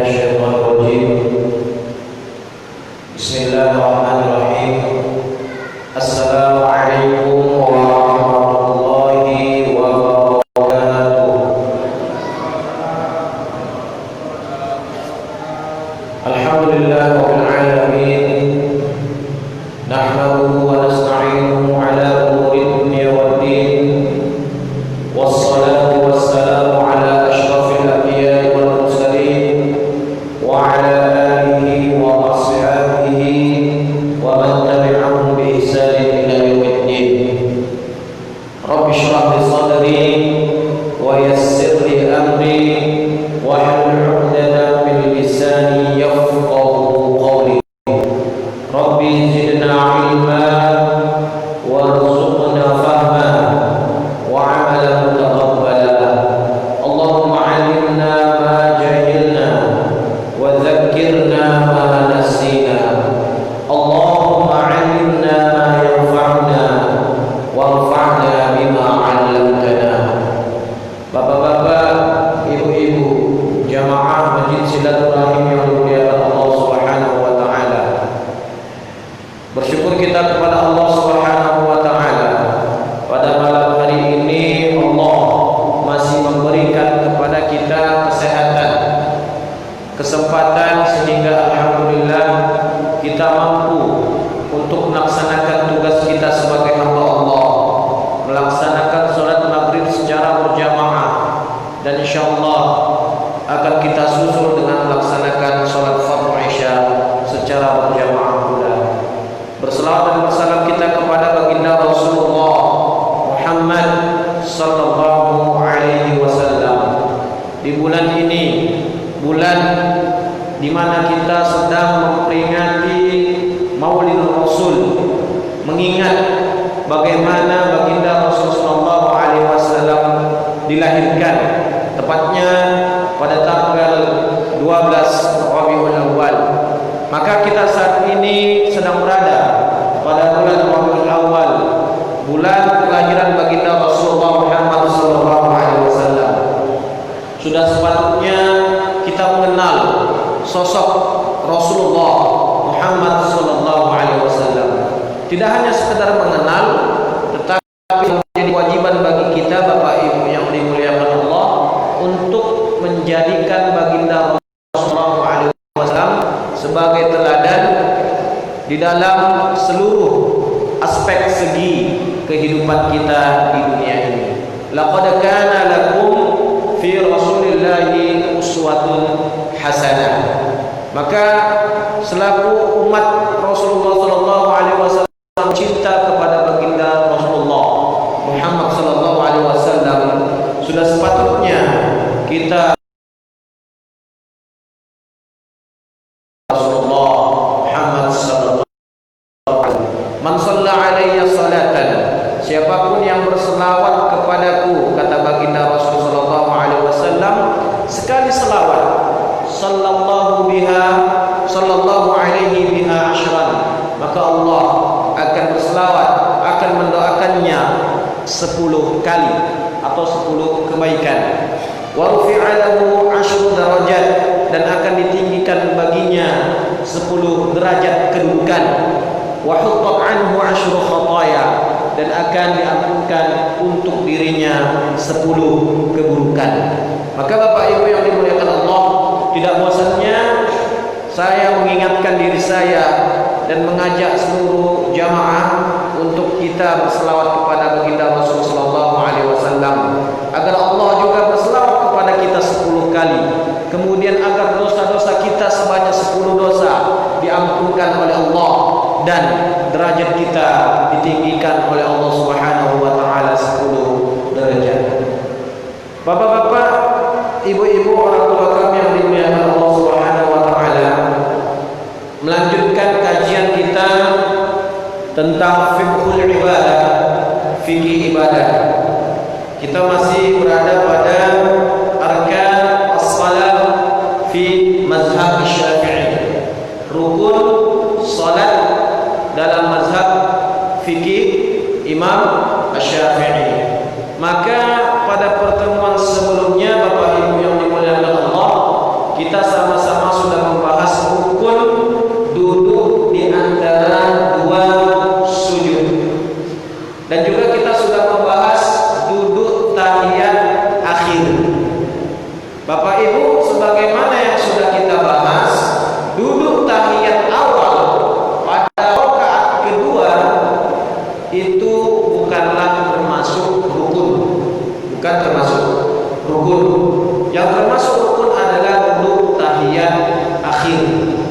الشيطان الرجيم. بسم الله الرحمن الرحيم. السلام عليكم ورحمة الله وبركاته. الحمد لله رب العالمين، نحمده ونستعينه على أمور الدنيا والدين، والصلاة والسلام على أشرف الأنبياء والمرسلين وعلى آله وأصحابه ومن تبعهم بإحسان إلى يوم الدين. رب اشرح لي صدري ويسر لي أمري واحلل عقدة من لساني يفقهوا قولي. ربي زدنا علما وارزقنا فهما وعملا متقبلا. اللهم علمنا ما جهلنا وذكرنا ما نسينا. اللهم علمنا ما ينفعنا وانفعنا بما علمتنا. Bapak-bapak, ibu-ibu, jamaah Masjid Silaturahim yang dimuliakan Allah Subhanahu wa taala. Bersyukur kita kepada Allah Subhanahu wa taala. Pada malam hari ini Allah masih memberikan kepada kita kesehatan, kesempatan, sehingga alhamdulillah kita mampu untuk melaksanakan tugas kita sebagai hamba Allah, melaksanakan sholat maghrib secara berjamaah, dan insyaallah akan kita susul dengan melaksanakan sholat fardu isya secara berjamaah pula. Berselawat dan bersalam kita kepada baginda Rasulullah Muhammad sallallahu alaihi wasallam. Di bulan ini, bulan di mana kita sedang memperingati Maulidul Rasul, mengingat bagaimana baginda Rasul sallallahu alaihi wasallam dilahirkan tepatnya pada tanggal 12 Rabiul Awal. Maka kita saat ini sedang berada pada bulan Rabiul Awal, bulan kelahiran baginda Rasulullah Muhammad sallallahu alaihi wasallam. Sudah sepatutnya kita mengenal sosok Rasulullah Muhammad sallallahu alaihi wasallam. Tidak hanya sekedar mengenal, tetapi menjadi kewajiban bagi kita Bapak Ibu yang dimuliakan Allah untuk menjadikan baginda Rasulullah alaihi wasallam sebagai teladan di dalam seluruh aspek segi kehidupan kita di dunia ini. Laqad kana lakum fi Rasulillahi uswatun hasanah. Maka selaku umat Rasulullah sallallahu alaihi wasallam cinta kepada baginda Rasulullah Muhammad sallallahu alaihi wasallam, sudah sepatutnya kita Rasulullah Muhammad sallallahu alaihi wasallam. Man shalla alayya salatan, siapapun yang berselawat kepadaku, kata baginda Rasul sallallahu alaihi wasallam, sekali selawat, sallallahu alaihi biha asyran, maka Allah akan berselawat, akan mendoakannya 10 kali atau 10 kebaikan. Wa rufi'a lahu 10 darajat, dan akan ditinggikan baginya 10 derajat kedudukan. Wa huttat anhu 10 khataya, dan akan diampunkan untuk dirinya 10 keburukan. Maka Bapak Ibu yang dimuliakan Allah, tidak bosannya saya mengingatkan diri saya dan mengajak seluruh jamaah untuk kita berselawat kepada baginda Rasul sallallahu alaihi wasallam, agar Allah juga berselawat kepada kita 10 kali. Kemudian agar dosa-dosa kita sebanyak 10 dosa diampunkan oleh Allah, dan derajat kita ditinggikan oleh Allah Subhanahu wa taala 10 derajat. Bapak-bapak, ibu-ibu, orang tua kami yang dimuliakan Allah Subhanahu wa taala, melanjutkan kajian kita tentang fiqhul ibadah, fikih ibadah. Kita masih berada pada arkan as-salat fi mazhab Syafi'i, rukun salat dalam mazhab fikih Imam Asy-Syafi'i. Maka pada pertemuan sebelumnya Bapak Ibu yang dimuliakan Allah, kita sama-sama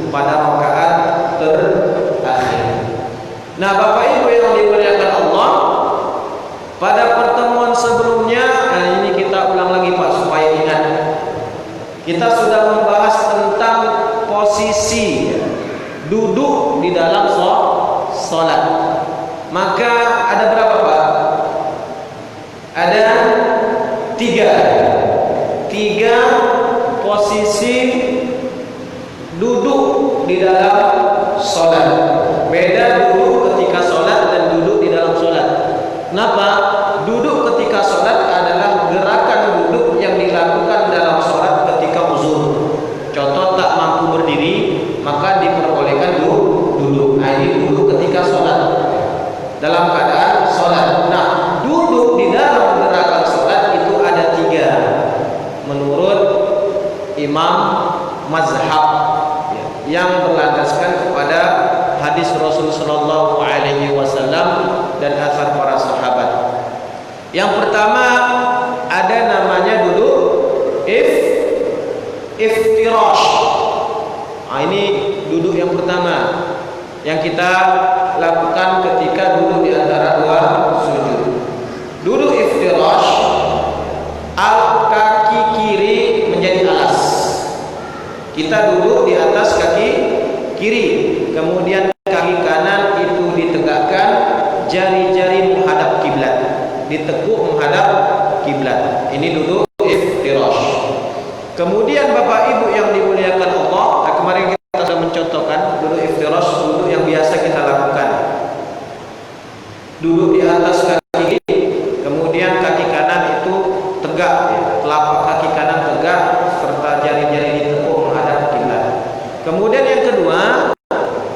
pada rakaat terakhir. Nah, Bapak Ibu yang dimuliakan Allah, pada pertemuan sebelumnya, ini kita ulang lagi Pak supaya ingat. Kita sudah membahas tentang posisi duduk di dalam sholat. Maka ada berapa Pak? Ada tiga posisi duduk di dalam sholat. Beda duduk ketika sholat dan duduk di dalam sholat. Kenapa? Duduk ketika sholat adalah gerakan duduk yang dilakukan dalam sholat ketika uzur. Contoh, tak mampu berdiri, maka diperbolehkan duduk. Nah, ini duduk ketika sholat, dalam keadaan sholat. Nah, duduk di dalam gerakan sholat itu ada 3 menurut imam mazhab yang berlandaskan kepada hadis Rasul sallallahu alaihi wasallam dan asar para sahabat. Yang pertama ada namanya duduk iftirash. Nah, ini duduk yang pertama yang kita lakukan ketika duduk di antara 2 sujud. Duduk iftirash, kaki kiri menjadi alas. Kita duduk di atas kaki kiri, kemudian kaki kanan itu ditegakkan, jari-jari menghadap kiblat, ditekuk menghadap kiblat. Ini duduk iftirash. Kemudian Bapak Ibu yang dimuliakan Allah, kemarin kita sudah mencontohkan duduk iftirash, duduk yang biasa kita lakukan. Duduk di atas kaki kiri, kemudian kaki kanan itu tegak, telapak kaki kanan tegak serta jari-jari ditekuk menghadap kiblat. Kemudian yang kedua,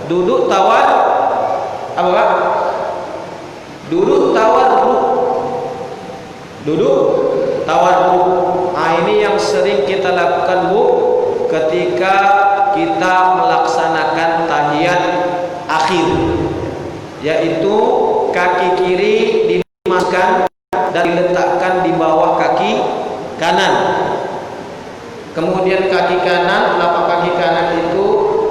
duduk tawar apa Pak? Duduk tawarruk. Duduk tawarruk. Nah, ini yang sering kita lakukan Bu ketika kita melaksanakan tahiyat akhir, yaitu kaki kiri dimasukkan dan diletakkan di bawah kaki kanan. Kemudian kaki kanan, telapak kaki kanan itu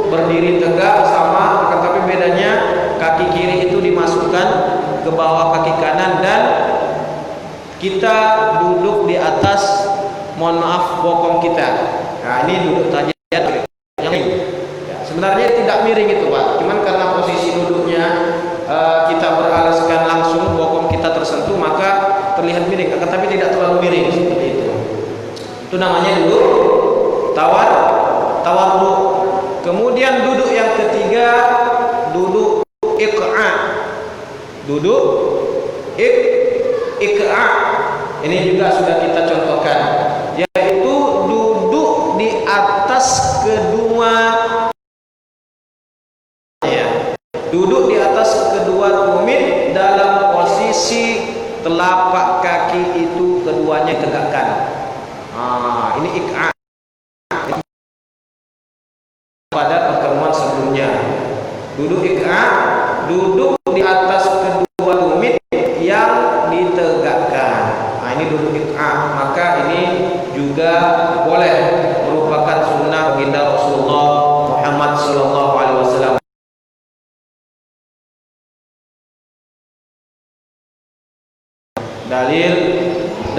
berdiri tegak sama, tetapi bedanya kaki kiri itu dimasukkan ke bawah kaki kanan dan kita duduk di atas, mohon maaf, bokong kita. Nah, ini duduk tahiyat yang ini. Ya, sebenarnya tidak miring itu Pak, cuman karena posisi duduknya kita beralaskan langsung bokong kita tersentuh, maka terlihat miring, tetapi tidak terlalu miring seperti itu. Itu namanya duduk tawarruk. Kemudian duduk yang ketiga, duduk iq'a. Duduk iq'a. Ini juga sudah kita contohkan, yaitu duduk di atas kedua duduk di atas kedua tumit dalam posisi telapak kaki itu keduanya tegakkan. Ini iq'a. Pada pertemuan sebelumnya, duduk iq'a, duduk di atas kedua tumit yang ditegakkan. Nah, ini duduk iq'a. Maka ini juga boleh merupakan sunnah baginda Rasulullah Muhammad sallallahu alaihi wasallam. Dalil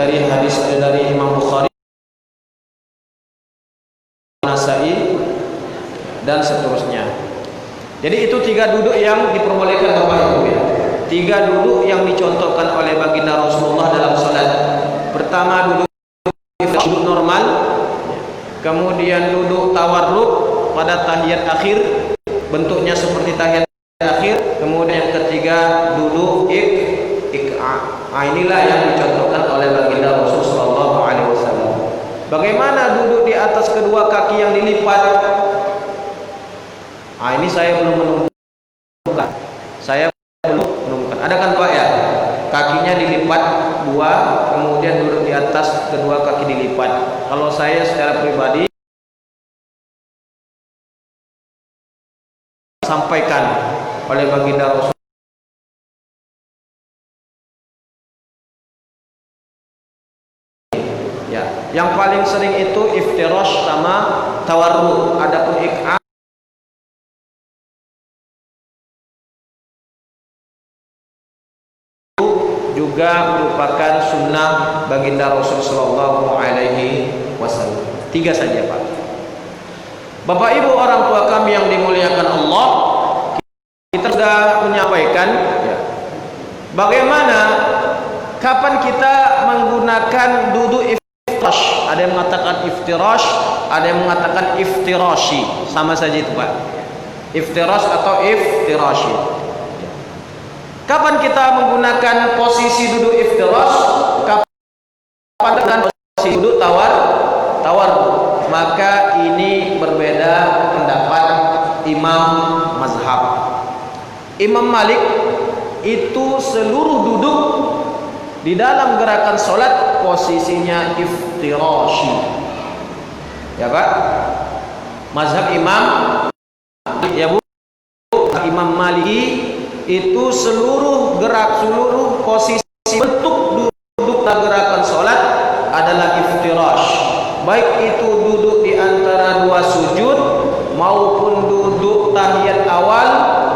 dari hadis dari Imam Bukhari, Nasai dan seterusnya. Jadi itu 3 duduk yang diperbolehkan Bapak Ibu ya. 3 duduk yang dicontohkan oleh baginda Rasulullah dalam salat. Pertama duduk normal, kemudian duduk tawarruk pada tahiyat akhir, bentuknya seperti tahiyat akhir. Kemudian yang ketiga duduk iq'a. Nah, inilah yang dicontohkan oleh baginda Rasulullah sallallahu alaihi wasallam. Bagaimana duduk di atas kedua kaki yang dilipat? Nah, ini saya belum menemukan. Ada kan Pak ya? Kakinya dilipat 2, kemudian duduk di atas kedua kaki dilipat. Kalau saya secara pribadi sampaikan oleh baginda Rasul. Ya, yang paling sering itu iftirash sama tawarruk. Adapun iq'a juga merupakan sunnah baginda Rasul sallallahu alaihi wasallam. 3 saja, Pak. Bapak Ibu orang tua kami yang dimuliakan Allah, kita sudah menyampaikan ya, bagaimana kapan kita menggunakan duduk iftirash. Ada yang mengatakan iftirash, ada yang mengatakan iftirashi, sama saja itu, Pak. Iftirash atau iftirashi. Kapan kita menggunakan posisi duduk iftirash? Kapan dengan posisi duduk tawar? Maka ini berbeda pendapat imam mazhab. Imam Malik itu seluruh duduk di dalam gerakan sholat posisinya iftirashi, ya Pak. Mazhab Imam ya Bu, Imam Maliki itu seluruh posisi bentuk duduk dalam gerakan sholat adalah iftirash. Baik itu duduk di antara 2 sujud maupun duduk tahiyat awal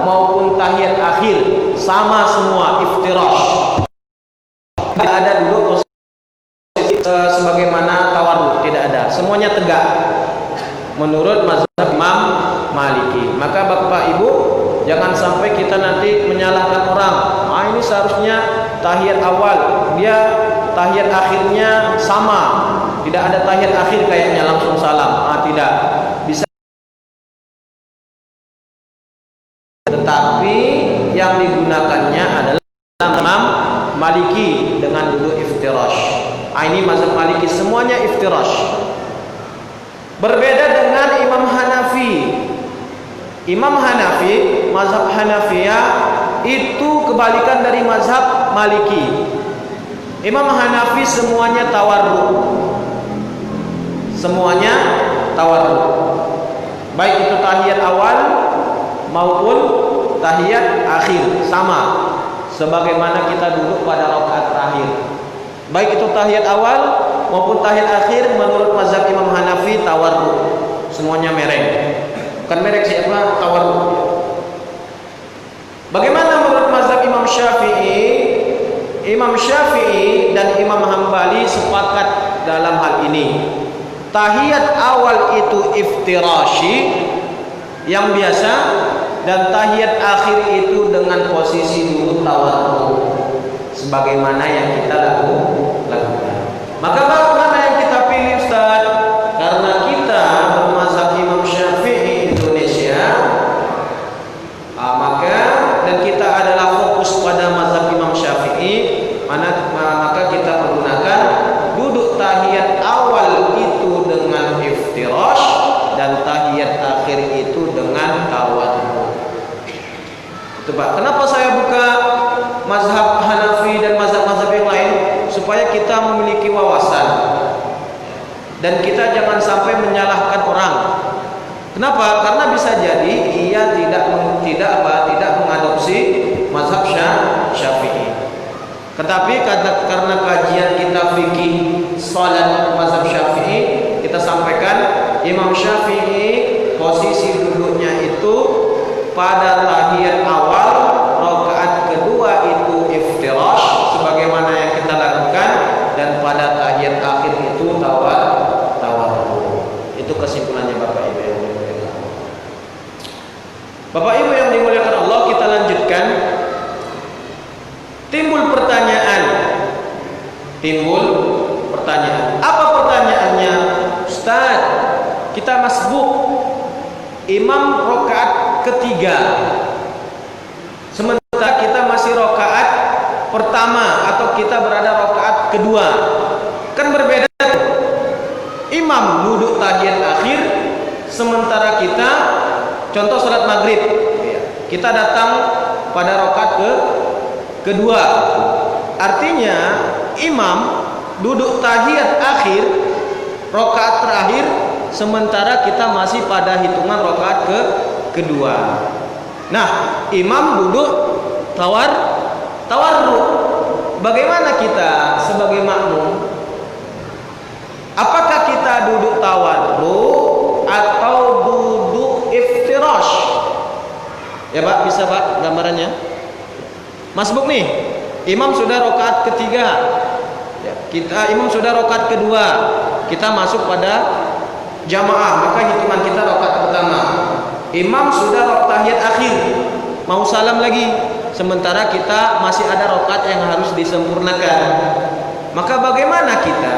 maupun tahiyat akhir, sama semua iftirash. Tidak ada duduk posisi sebagaimana tawarruk, tidak ada. Semuanya tegak menurut mazhab Imam Maliki. Maka Bapak Ibu, jangan sampai kita nanti menyalahkan orang. Ini seharusnya tahiyat awal, dia tahiyat akhirnya sama. Tidak ada tahiyat akhir kayaknya langsung salam. Tidak. Bisa. Tetapi yang digunakannya adalah Imam Maliki dengan duduk iftirash. Ini mazhab Maliki semuanya iftirash. Berbeda dengan Imam Hanafi. Imam Hanafi, mazhab Hanafiyah itu kebalikan dari mazhab Maliki. Imam Hanafi semuanya tawarruk. Semuanya tawarruk. Baik itu tahiyat awal maupun tahiyat akhir, sama sebagaimana kita duduk pada rakaat terakhir. Baik itu tahiyat awal maupun tahiyat akhir menurut mazhab Imam Hanafi tawarruk. Semuanya mereng. Bukan merek siapa, tawarruk. Bagaimana menurut mazhab Imam Syafi'i? Imam Syafi'i dan Imam Hambali sepakat dalam hal ini. Tahiyat awal itu iftirashi yang biasa, dan tahiyat akhir itu dengan posisi duduk tawarruk sebagaimana yang kita lakukan. Maka bagaimana yang kita pilih, Ustaz? Karena kita bermazhab Imam Syafi'i Indonesia, maka dan kita adalah fokus pada mazhab Imam Syafi'i, maka kita menggunakan duduk tahiyat awal itu dengan iftirash dan tahiyat akhir itu dengan tawarruk. Itu Pak. Kenapa saya buka mazhab Hanafi dan mazhab-mazhab yang lain? Supaya kita memiliki wawasan dan kita jangan sampai menyalahkan orang. Kenapa? Karena bisa jadi ia tidak mengadopsi mazhab Syafi'i. Tetapi karena kajian kita fikih salat mazhab Syafi'i, kita sampaikan Imam Syafi'i posisi duduknya itu pada tahiyat awal, rakaat kedua itu iftirash sebagaimana yang kita lakukan, dan pada tahiyat akhir itu tawarruk. Itu kesimpulannya Bapak Ibu yang dimuliakan. Bapak Ibu yang dimuliakan Allah, kita lanjutkan. Timbul pertanyaan. Apa pertanyaannya? Ustaz, kita masbuk imam rakaat ketiga, sementara kita masih rakaat pertama atau kita berada rakaat kedua. Kan berbeda. Imam duduk tahiyat akhir, sementara kita, contoh salat maghrib, kita datang pada rakaat kedua. Artinya imam duduk tahiyat akhir, rakaat terakhir, sementara kita masih pada hitungan rakaat kedua. Nah, imam duduk tawarruk. Bagaimana kita sebagai makmum? Apakah kita duduk tawarruk atau duduk iftirash? Ya Pak, bisa Pak gambarannya? Masbuk nih. Imam sudah rakaat ketiga, ya, imam sudah rakaat kedua, kita masuk pada jamaah, maka hitungan kita rakaat pertama. Imam sudah tahiyat akhir, mau salam lagi, sementara kita masih ada rakaat yang harus disempurnakan. Maka bagaimana kita?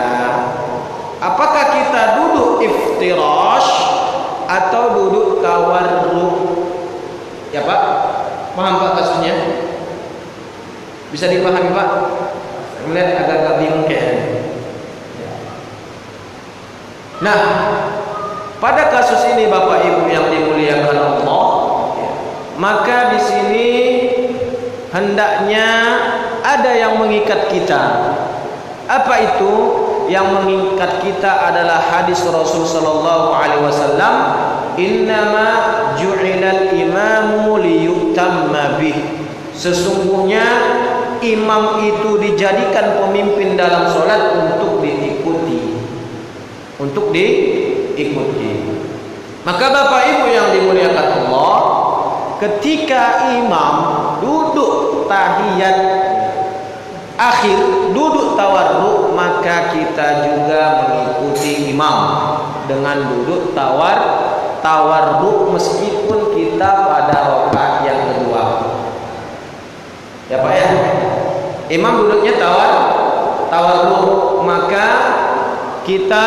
Apakah kita duduk iftirash atau duduk tawarruk? Ya Pak, paham Pak kasusnya? Bisa dipahami Pak? Saya melihat agak-agak bingung kayaknya. Nah, pada kasus ini Bapak Ibu yang dimuliakan Allah, maka di sini hendaknya ada yang mengikat kita. Apa itu? Yang mengikat kita adalah hadis Rasul sallallahu alaihi wasallam, "Innama ju'ilal imamu liyutamma bih." Sesungguhnya imam itu dijadikan pemimpin dalam salat untuk diikuti. Untuk diikuti. Maka Bapak Ibu yang dimuliakan Allah, ketika imam duduk tahiyat akhir, duduk tawarruk, maka kita juga mengikuti imam dengan duduk tawarruk meskipun kita pada rakaat yang kedua. Ya Pak ya, imam duduknya tawarruk, maka kita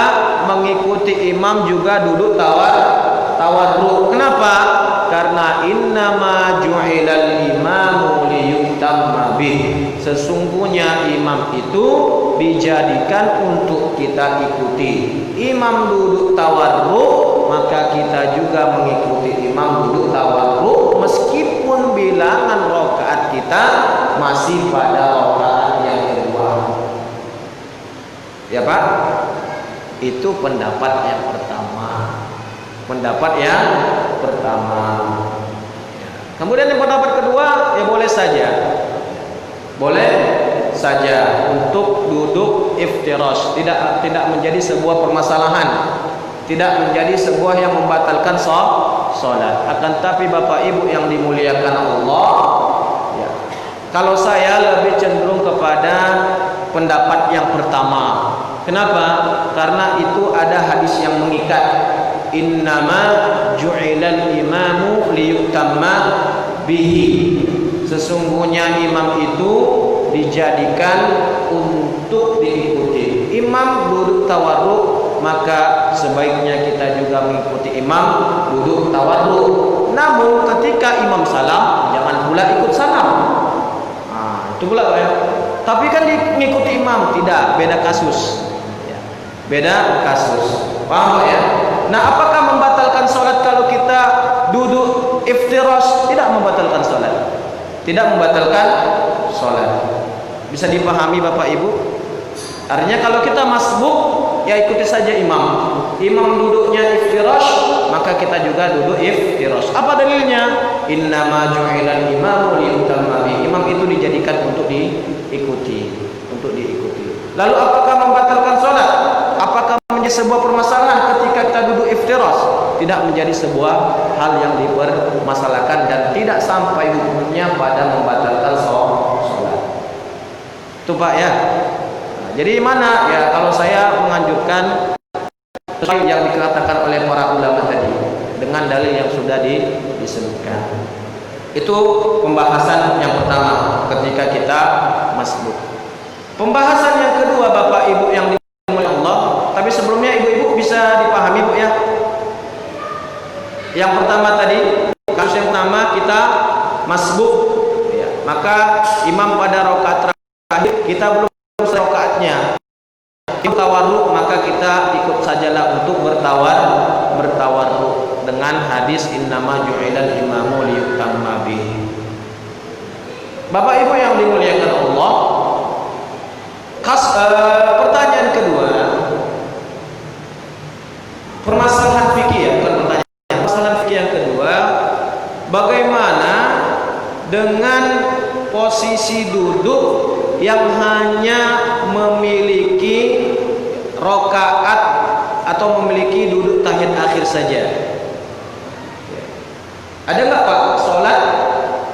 mengikuti imam juga duduk tawarruk. Kenapa? Karena innama ju'ilal imamu liyutamma bih. Sesungguhnya imam itu dijadikan untuk kita ikuti. Imam duduk tawarruk, maka kita juga mengikuti imam duduk tawarruk meskipun bilangan rakaat kita masih pada rakaat yang kedua. Ya Pak? Itu pendapat yang pertama. Pendapat yang pertama. Kemudian yang pendapat kedua, ya boleh saja. Boleh saja untuk duduk iftirash, tidak menjadi sebuah permasalahan, tidak menjadi sebuah yang membatalkan salat. Akan tapi Bapak Ibu yang dimuliakan Allah, ya, kalau saya lebih cenderung kepada pendapat yang pertama. Kenapa? Karena itu ada hadis yang mengikat. Innama ju'ilal imamu liyutamma bihi. Sesungguhnya imam itu dijadikan untuk diikuti. Imam duduk tawarruk, maka sebaiknya kita juga mengikuti imam duduk tawarruk. Namun ketika imam salam, jangan pula ikut salam. Nah, itu pula ya. Tapi kan mengikuti imam, tidak, beda kasus. Beda kasus. Paham ya? Nah, apakah membatalkan salat kalau kita duduk iftirash? Tidak membatalkan salat. Tidak membatalkan salat. Bisa dipahami Bapak Ibu? Artinya kalau kita masbuk, ya ikuti saja imam. Imam duduknya iftirash, maka kita juga duduk iftirash. Apa dalilnya? Innama ju'ilal imamu liyutamma bih. Imam itu dijadikan untuk diikuti, untuk diikuti. Lalu apakah membatalkan salat? Apakah menjadi sebuah permasalahan ketika kita duduk iftirash? Tidak menjadi sebuah hal yang dipermasalahkan dan tidak sampai hukumnya pada membatalkan salat. Itu Pak ya. Nah, jadi mana ya, kalau saya menganjurkan sesuai yang dikatakan oleh para ulama tadi dengan dalil yang sudah disebutkan. Itu pembahasan yang pertama ketika kita masbuk. Pembahasan yang kedua Bapak Ibu yang dimuliakan Allah, tapi sebelumnya ibu-ibu bisa dipahami Bu ya. Yang pertama tadi, kasus yang pertama kita masbuk ya, maka imam pada rakaat terakhir kita belum selesai rakaatnya. Tawarruk, maka kita ikut sajalah untuk bertawarruk dengan hadis innama ju'ilal imamu liyutamma bih. Bapak Ibu yang dimuliakan Allah, pertanyaan kedua, permasalahan fikih ya, bukan pertanyaan. Permasalahan fikih yang kedua, bagaimana dengan posisi duduk yang hanya memiliki rakaat atau memiliki duduk tahiyat akhir saja? Ada nggak Pak sholat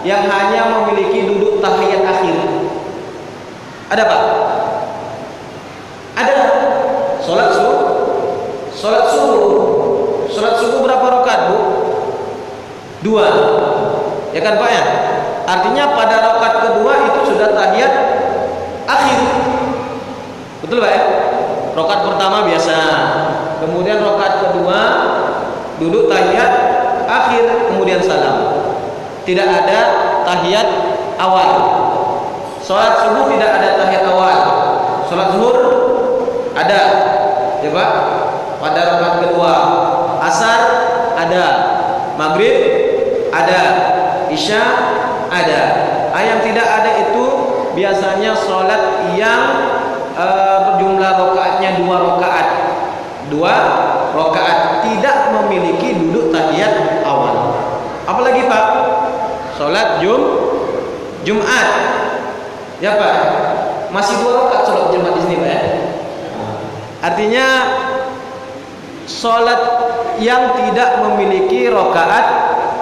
yang hanya memiliki duduk tahiyat akhir? Ada Pak? Ada. Sholat subuh. Sholat subuh berapa rakaat, Bu? 2. Ya kan Pak ya? Artinya pada rakaat kedua itu sudah tahiyat akhir. Betul Pak ya? Rakaat pertama biasa. Kemudian rakaat kedua duduk tahiyat akhir, kemudian salam. Tidak ada tahiyat awal. Sholat subuh tidak ada tahiyat awal. Sholat zuhur ada, ya Pak, pada rakaat kedua. Asar ada, maghrib ada, isya ada. Yang tidak ada itu biasanya sholat yang berjumlah rakaatnya 2 rakaat. 2 rakaat tidak memiliki duduk tahiyat awal. Apalagi Pak? Sholat Jumat. Ya Pak, masih 2 rakaat sholat Jumat di sini Pak ya. Artinya sholat yang tidak memiliki rakaat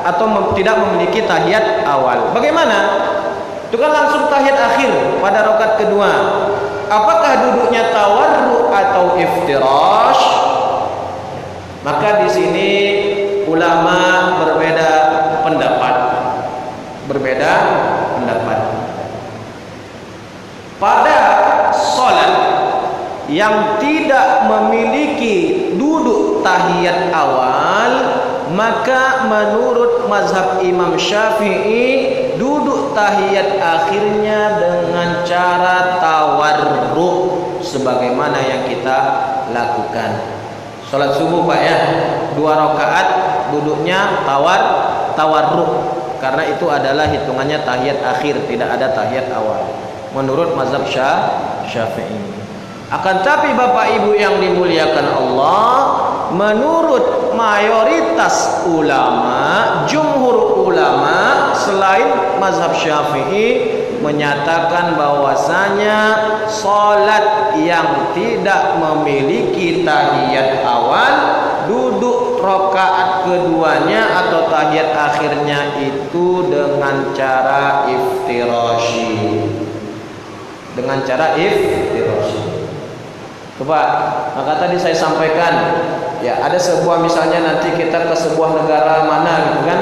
atau tidak memiliki tahiyat awal. Bagaimana? Itu kan langsung tahiyat akhir pada rakaat kedua. Apakah duduknya tawarruk atau iftirash? Maka di sini ulama berbeda pendapat. Pada sholat yang tidak memiliki duduk tahiyat awal, maka menurut mazhab Imam Syafi'i duduk tahiyat akhirnya dengan cara tawarruk sebagaimana yang kita lakukan. Sholat subuh Pak ya, 2 rakaat duduknya tawarruk karena itu adalah hitungannya tahiyat akhir, tidak ada tahiyat awal menurut mazhab Syafi'i. Akan tapi Bapak Ibu yang dimuliakan Allah, menurut mayoritas ulama, jumhur ulama selain mazhab Syafi'i menyatakan bahwasanya salat yang tidak memiliki tahiyat awal, duduk rakaat keduanya atau tahiyat akhirnya itu dengan cara iftirashi. Dengan cara iftirashi. Coba, maka tadi saya sampaikan, ya ada sebuah misalnya nanti kita ke sebuah negara mana gitu kan,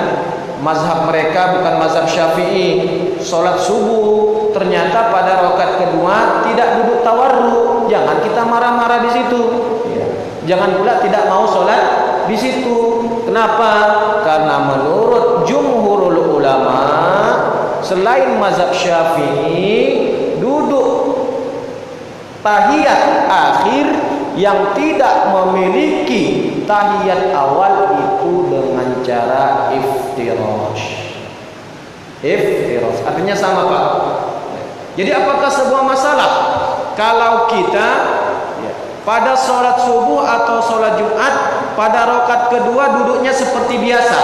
mazhab mereka bukan mazhab Syafi'i, sholat subuh ternyata pada rakaat kedua tidak duduk tawarruk, jangan kita marah-marah di situ. Ya. Jangan pula tidak mau sholat di situ. Kenapa? Karena menurut jumhurul ulama selain mazhab Syafi'i, duduk tahiyat akhir yang tidak memiliki tahiyat awal itu dengan cara iftirash. Artinya sama Pak. Jadi apakah sebuah masalah kalau kita pada sholat subuh atau sholat Jumat pada rakaat kedua duduknya seperti biasa?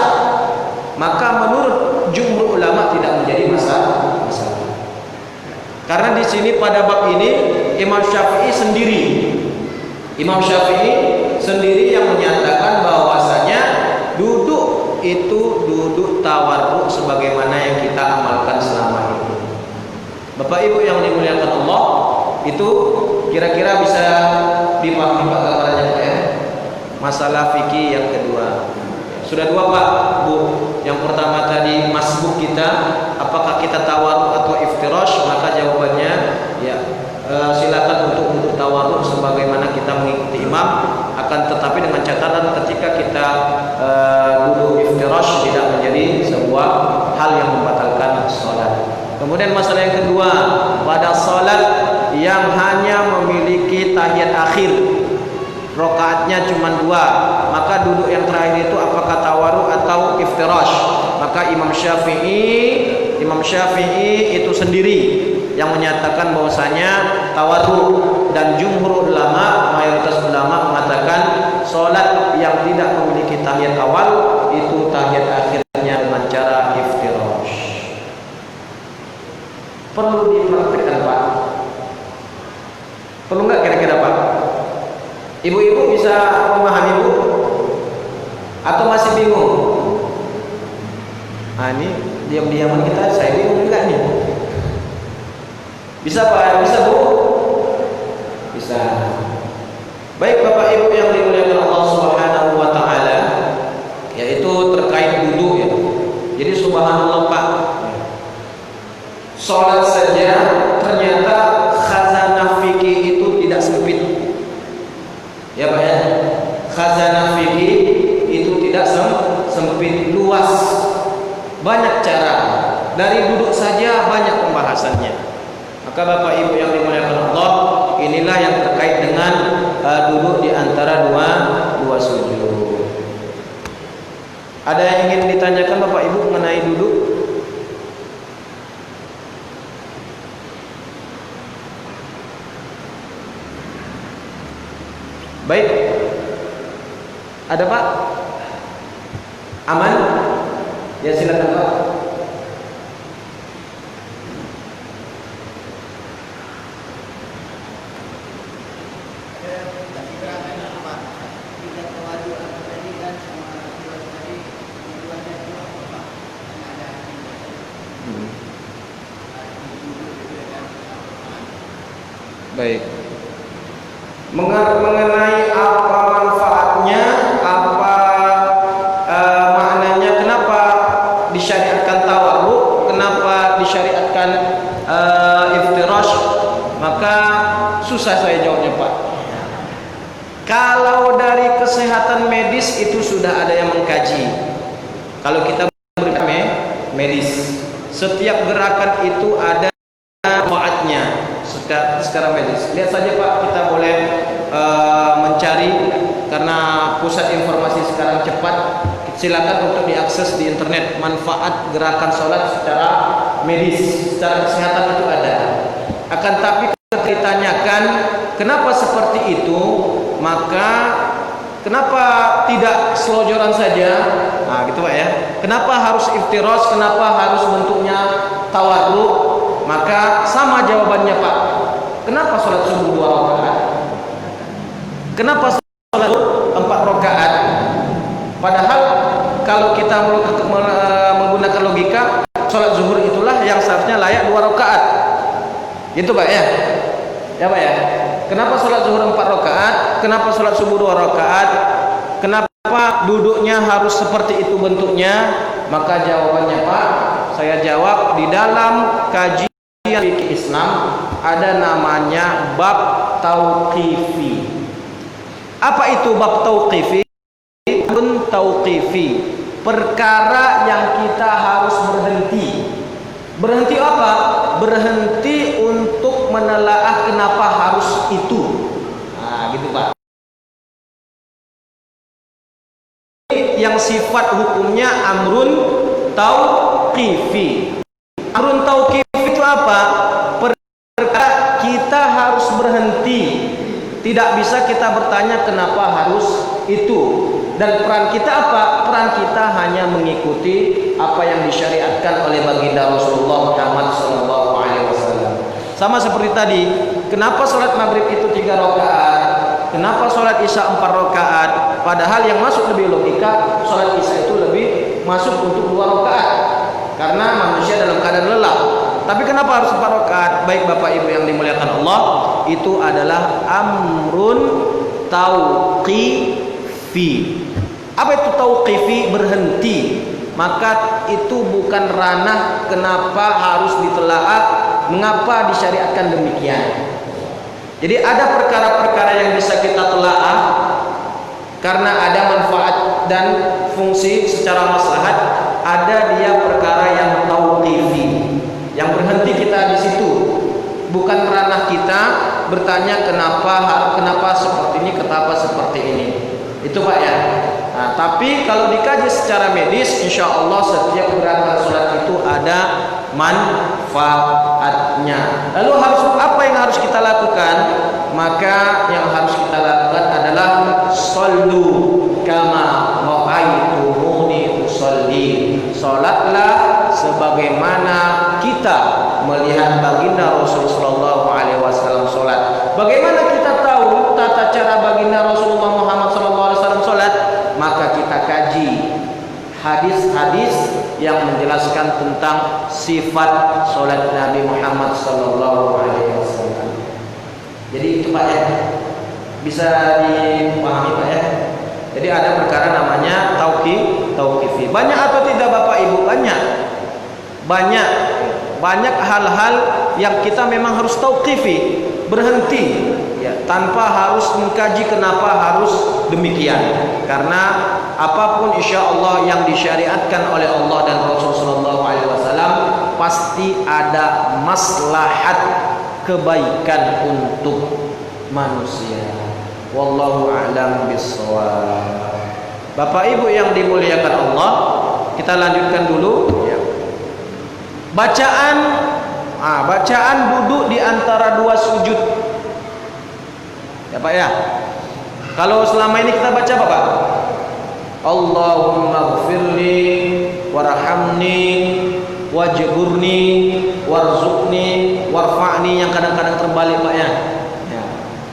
Maka menurut jumhur ulama tidak menjadi masalah. Karena di sini pada bab ini Imam Syafi'i sendiri yang menyatakan bahwasanya duduk itu duduk tawarruk sebagaimana yang kita amalkan selama ini. Bapak Ibu yang dimuliakan Allah, itu kira-kira bisa dipahami Pak gambarannya Pak ya? Masalah fikih yang kedua. Sudah 2 Pak, Bu. Yang pertama tadi masbuk kita, apakah kita tawarruk atau iftirash? Maka jawabannya ya silakan untuk duduk tawarruk sebagaimana kita mengikuti imam, akan tetapi dengan catatan ketika kita duduk iftirash tidak menjadi sebuah hal yang membatalkan sholat. Kemudian masalah yang kedua, pada sholat yang hanya memiliki tahiyat akhir, rakaatnya cuma 2, maka duduk yang terakhir itu apakah tawarruk atau iftirash? Maka Imam Syafi'i itu sendiri yang menyatakan bahwasanya tawarruk, dan jumhur ulama, mayoritas ulama mengatakan salat yang tidak memiliki tahiyat awal itu tahiyat akhirnya dengan cara iftirash. Perlu dipraktikkan Pak. Perlu nggak kira-kira Pak? Ibu-ibu bisa memahami Bu? Atau masih bingung? Ini diam-diaman kita, saya bingung enggak nih? Bisa Pak? Bisa Bu? Bisa. Baik Bapak Ibu yang dimuliakan Allah Subhanahu wa taala, yaitu terkait duduk ya. Jadi subhanallah Pak, sholat saja ternyata khazanah fikih itu tidak sempit. Ya Pak ya. Khazanah fikih itu tidak sempit, luas. Banyak cara. Dari duduk saja banyak pembahasannya. Maka Bapak Ibu yang dimuliakan Allah, inilah yang terkait dengan duduk di antara dua sujud. Ada yang ingin ditanyakan Bapak Ibu mengenai duduk? Baik. Ada Pak? Aman? Ya silakan Pak. Baik. Mengenai apa manfaatnya, apa maknanya, kenapa disyariatkan tawarruk, kenapa disyariatkan iftirash, maka susah saya jawabnya Pak. Kalau dari kesehatan medis itu sudah ada yang mengkaji. Kalau kita berikan medis, setiap gerakan itu ada manfaatnya secara medis. Lihat saja Pak, kita boleh mencari karena pusat informasi sekarang cepat. Silakan untuk diakses di internet manfaat gerakan sholat secara medis, secara kesehatan itu ada. Akan tapi ketika ditanyakan kenapa seperti itu, maka kenapa tidak selojoran saja? Nah, gitu Pak ya. Kenapa harus iftiros? Kenapa harus bentuknya tawarruk? Maka sama jawabannya Pak. Kenapa sholat subuh 2 rakaat? Kenapa sholat 4 rakaat? Padahal kalau kita menggunakan logika, sholat zuhur itulah yang seharusnya layak 2 rakaat. Gitu Pak ya? Ya Pak ya? Kenapa sholat zuhur 4 rakaat? Kenapa sholat subuh 2 rakaat? Kenapa duduknya harus seperti itu bentuknya? Maka jawabannya Pak, saya jawab di dalam kajian fikih Islam ada namanya bab tauqifi. Apa itu bab tauqifi? Tauqifi, perkara yang kita harus berhenti. Berhenti apa? Berhenti untuk menelaah kenapa harus itu. Nah, gitu Pak. Yang sifat hukumnya amrun tauqifi. Amrun tauqifi itu apa? Perkara kita harus berhenti. Tidak bisa kita bertanya kenapa harus itu. Dan peran kita apa? Peran kita hanya mengikuti apa yang disyariatkan oleh baginda Rasulullah Muhammad SAW. Sama seperti tadi, kenapa sholat maghrib itu 3 rakaat? Kenapa sholat isya 4 rakaat? Padahal yang masuk lebih logika, sholat isya itu lebih masuk untuk 2 rakaat. Karena manusia dalam keadaan lelah. Tapi kenapa harus 4 rakaat? Baik Bapak Ibu yang dimuliakan Allah, itu adalah amrun tauqifi. Apa itu tauqifi? Berhenti. Maka itu bukan ranah kenapa harus ditelaah, mengapa disyariatkan demikian. Jadi ada perkara-perkara yang bisa kita telaah karena ada manfaat dan fungsi secara maslahat. Ada dia perkara yang tauqifi, yang berhenti kita di situ. Bukan ranah kita bertanya kenapa seperti ini, kenapa seperti ini. Itu Pak ya. Nah, tapi kalau dikaji secara medis, insya Allah setiap gerakan sholat itu ada manfaatnya. Lalu apa yang harus kita lakukan? Maka yang harus kita lakukan adalah shollu kama ra'aitumuni usolli. Sholatlah sebagaimana kita melihat baginda Rasulullah SAW sholat. Bagaimana kita tahu tata cara baginda Rasulullah Muhammad SAW sholat? Maka kita kaji hadis-hadis yang menjelaskan tentang sifat salat Nabi Muhammad sallallahu alaihi wasallam. Jadi itu Pak ya. Bisa dipahami Pak ya. Jadi ada perkara namanya tauqifi. Banyak atau tidak Bapak Ibu? Banyak hal-hal yang kita memang harus tauqifi, berhenti ya, tanpa harus mengkaji kenapa harus demikian. Karena apapun insya Allah yang disyariatkan oleh Allah dan Rasul sallallahu alaihi wasallam pasti ada maslahat kebaikan untuk manusia. Wallahu a'lam bissawab. Bapak Ibu yang dimuliakan Allah, kita lanjutkan dulu ya. Bacaan duduk di antara dua sujud. Ya Pak ya. Kalau selama ini kita baca apa Pak? Allahumma ighfirli warhamni wajburni warzuqni warfa'ni, yang kadang-kadang terbalik Pak ya.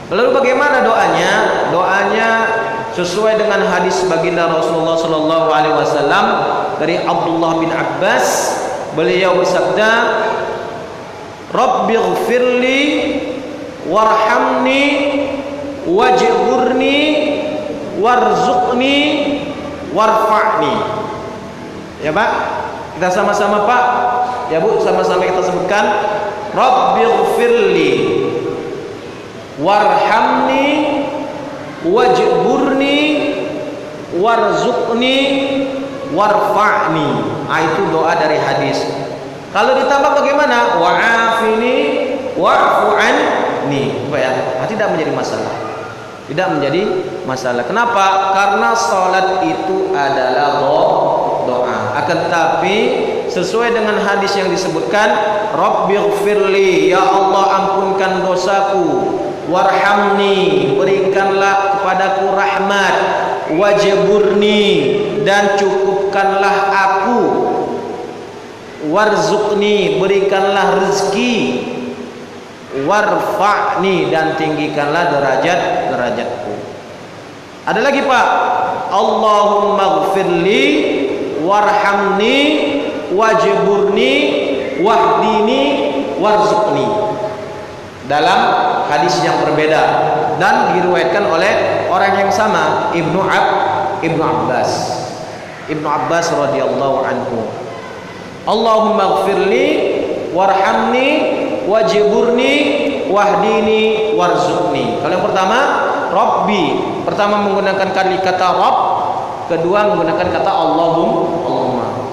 Lalu bagaimana doanya? Doanya sesuai dengan hadis baginda Rasulullah sallallahu alaihi wasallam dari Abdullah bin Abbas. Beliau bersabda, Rabbighfirli warhamni wajburni warzuqni warfa'ni. Ya Pak, kita sama-sama Pak. Ya Bu, sama-sama kita sebutkan, Rabbighfirli warhamni wajburni warzuqni warfa'ni. Itu doa dari hadis. Kalau ditambah bagaimana? Wa'afini wa'fu anni. Tidak menjadi masalah. Tidak menjadi masalah. Kenapa? Karena salat itu adalah doa. Akan tetapi sesuai dengan hadis yang disebutkan, Rabbighfirli, ya Allah ampunkan dosaku, warhamni, berikanlah kepadaku rahmat, wajburni, dan cukupkanlah aku, warzuqni, berikanlah rezeki, warfa'ni, dan tinggikanlah derajatku. Ada lagi Pak, Allahumma ighfirli warhamni wajburni wahdini warzuqni, dalam hadis yang berbeda dan diriwayatkan oleh orang yang sama, Ibnu Abbas radhiyallahu anhu. Allahumma ighfirli warhamni wajburni wahdini warzuqni. Kalau yang pertama Rabbi, pertama menggunakan kata Rabb, kedua menggunakan kata Allahumma.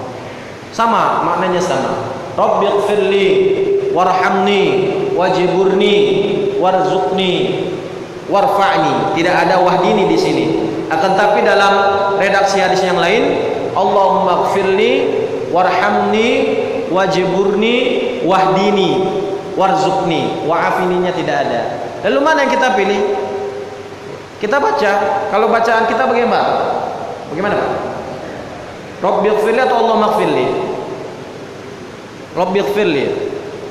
Sama, maknanya sama. Rabbighfirli warhamni wajburni warzuqni warfa'ni. Tidak ada wahdini di sini. Akan tapi dalam redaksi hadis yang lain, Allahumma ighfirli warhamni wajburni wahdini warzuqni. Wa'afininya tidak ada. Lalu mana yang kita pilih? Kita baca. Kalau bacaan kita bagaimana? Bagaimana Pak? Rabbighfirli atau Allahumma ighfirli?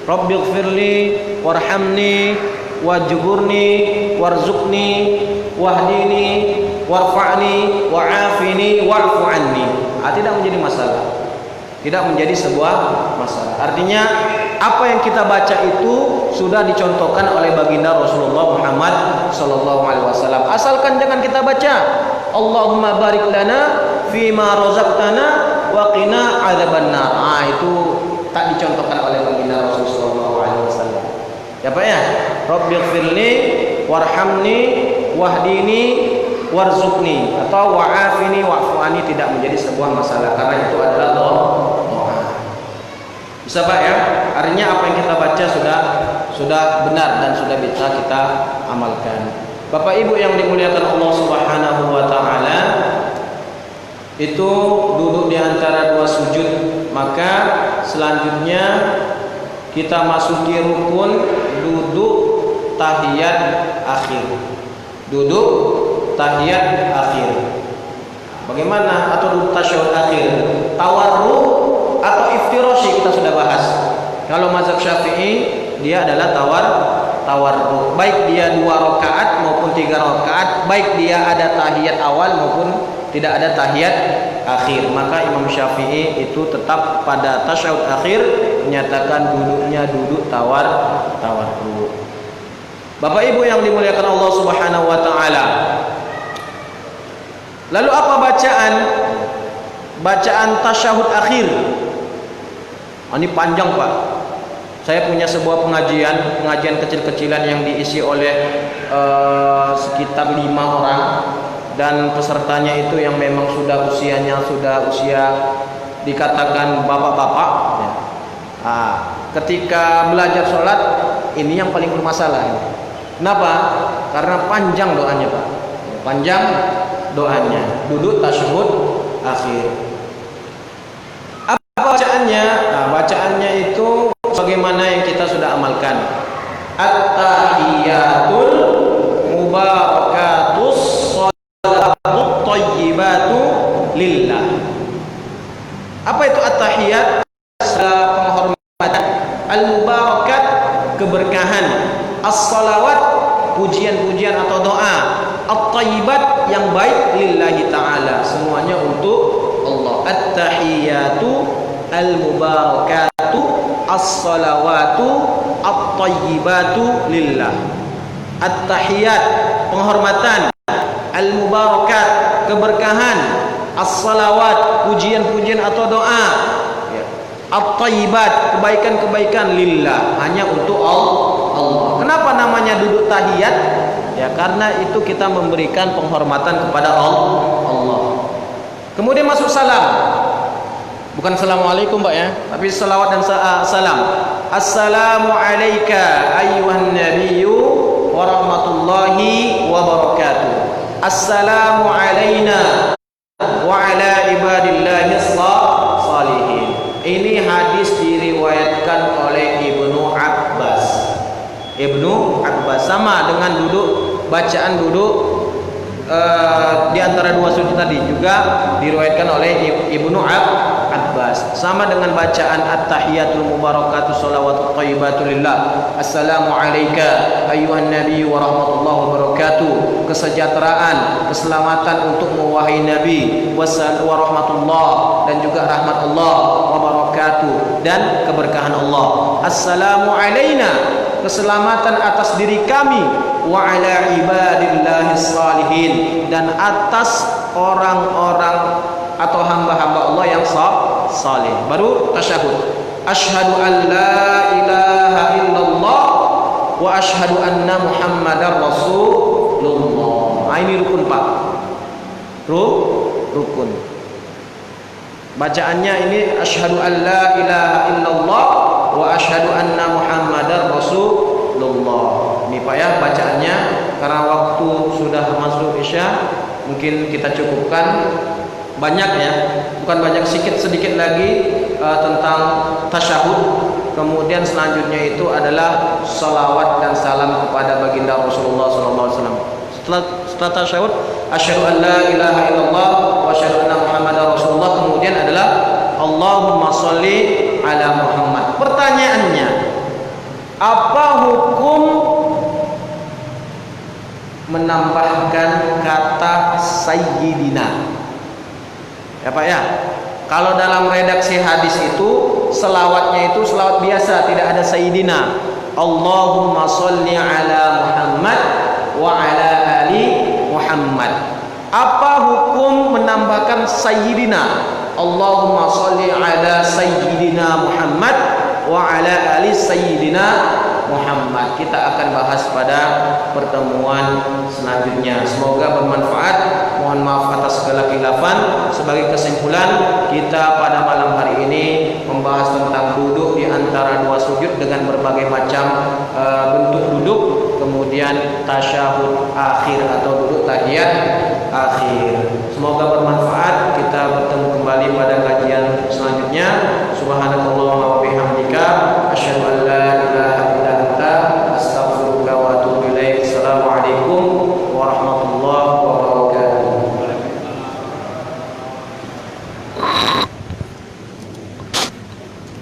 Rabbighfirli warhamni wajburni warzuqni wahdini warfa'ni wa'afini wa'fu anni. Tidak menjadi masalah. Tidak menjadi sebuah masalah. Artinya apa yang kita baca itu sudah dicontohkan oleh baginda Rasulullah Muhammad sallallahu alaihi wasallam. Asalkan jangan kita baca Allahumma barik lana fima razaqtana wa qina adzabannar. Itu tak dicontohkan oleh baginda Rasulullah sallallahu alaihi wasallam. Ya Pak ya, Rabbighfirli warhamni wahdini warzuqni atau wa'afini wa'fu anni tidak menjadi sebuah masalah karena itu adalah doa. Bisa Pak ya? Artinya apa yang kita baca sudah benar dan sudah bisa kita amalkan. Bapak Ibu yang dimuliakan Allah Subhanahu wa taala, itu duduk di antara dua sujud, maka selanjutnya kita masuki rukun duduk tahiyat akhir. Duduk tahiyat akhir. Bagaimana? Atau duduk tasyahud akhir, tawarruk atau iftirashi, kita sudah bahas. Kalau mazhab Syafi'i dia adalah tawarruk. Baik dia 2 rakaat maupun 3 rakaat, baik dia ada tahiyat awal maupun tidak ada tahiyat akhir. Maka Imam Syafi'i itu tetap pada tasyahud akhir menyatakan duduknya duduk tawadhu. Bapak Ibu yang dimuliakan Allah Subhanahu wa taala. Lalu apa bacaan tasyahud akhir? Ini panjang, Pak. Saya punya sebuah pengajian kecil-kecilan yang diisi oleh sekitar 5 orang, dan pesertanya itu yang memang sudah usia dikatakan bapak-bapak. Ketika belajar sholat, ini yang paling bermasalah. Kenapa? Karena panjang doanya, Pak. Panjang doanya. Duduk tasyahud akhir. Apa bacaannya? Bacaannya itu bagaimana yang kita sudah amalkan. At-tahiyatul mubarakatus shalawatut thayyibatu lillah. Apa itu at-tahiyat? Penghormatan, al-mubarakat, keberkahan, as-salawat, pujian-pujian atau doa, at-thayyibat, yang baik, lillahi ta'ala, semuanya untuk Allah. At-tahiyatu al-mubarakatu as-salawatu at-thayyibatu lillah. At-tahiyat, penghormatan, al-mubarakat, keberkahan, as-salawat, pujian-pujian atau doa, at-thayyibat, kebaikan-kebaikan, lillah, hanya untuk Allah. Kenapa namanya duduk tahiyat? Ya, karena itu kita memberikan penghormatan kepada Allah. Kemudian masuk salam. Bukan assalamualaikum, Pak, ya, tapi salawat dan salam. Assalamu alayka ayyuhan nabiyyu wa rahmatullahi wa barakatuh. Assalamu alayna wa ala ibadillahi salihin. Ini hadis diriwayatkan oleh Ibnu Abbas. Sama dengan bacaan duduk di antara dua sujud tadi juga diriwayatkan oleh Ibnu Abbas. Sama dengan bacaan at-tahiyatul mubarakatuh shalawatut thayyibatu lillah. Assalamu alayka ayyuhan nabiyyu wa rahmatullahi wa barakatuh. Kesejahteraan, keselamatan untuk wahai nabi, wa rahmatullah, dan juga rahmat Allah, wa barakatuh, dan keberkahan Allah. Assalamu alayna, keselamatan atas diri kami, wa ala ibadillahi salihin, dan atas orang-orang atau hamba-hamba Allah yang saleh. Baru tasyahud. Asyhadu an la ilaha illallah wa asyhadu anna muhammadar rasulullah. Ini rukun, Pak. Rukun. Bacaannya ini asyhadu an la ilaha illallah wa asyhadu anna muhammadar rasulullah. Ini, Pak, ya, bacaannya. Karena waktu sudah masuk Isya, mungkin kita cukupkan. Banyak, ya, bukan banyak, sedikit lagi tentang tasyahud. Kemudian selanjutnya itu adalah salawat dan salam kepada baginda Rasulullah SAW. Setelah tasyahud, asyhadu an la ilaha illallah wa asyhadu anna muhammadar rasulullah. Kemudian adalah Allahumma sholli ala Muhammad. Pertanyaannya, apa hukum menambahkan kata sayyidina? Ya, Pak, ya. Kalau dalam redaksi hadis itu selawatnya itu selawat biasa, tidak ada sayyidina. Allahumma sholli ala Muhammad wa ala ali Muhammad. Apa hukum menambahkan sayyidina? Allahumma sholli ala sayyidina Muhammad wa ala ali sayyidina Muhammad. Kita akan bahas pada pertemuan selanjutnya. Semoga bermanfaat. Mohon maaf atas segala khilafan. Sebagai kesimpulan, kita pada malam hari ini membahas tentang duduk di antara dua sujud dengan berbagai macam bentuk duduk. Kemudian tasyahud akhir atau duduk tahiyat akhir. Semoga bermanfaat.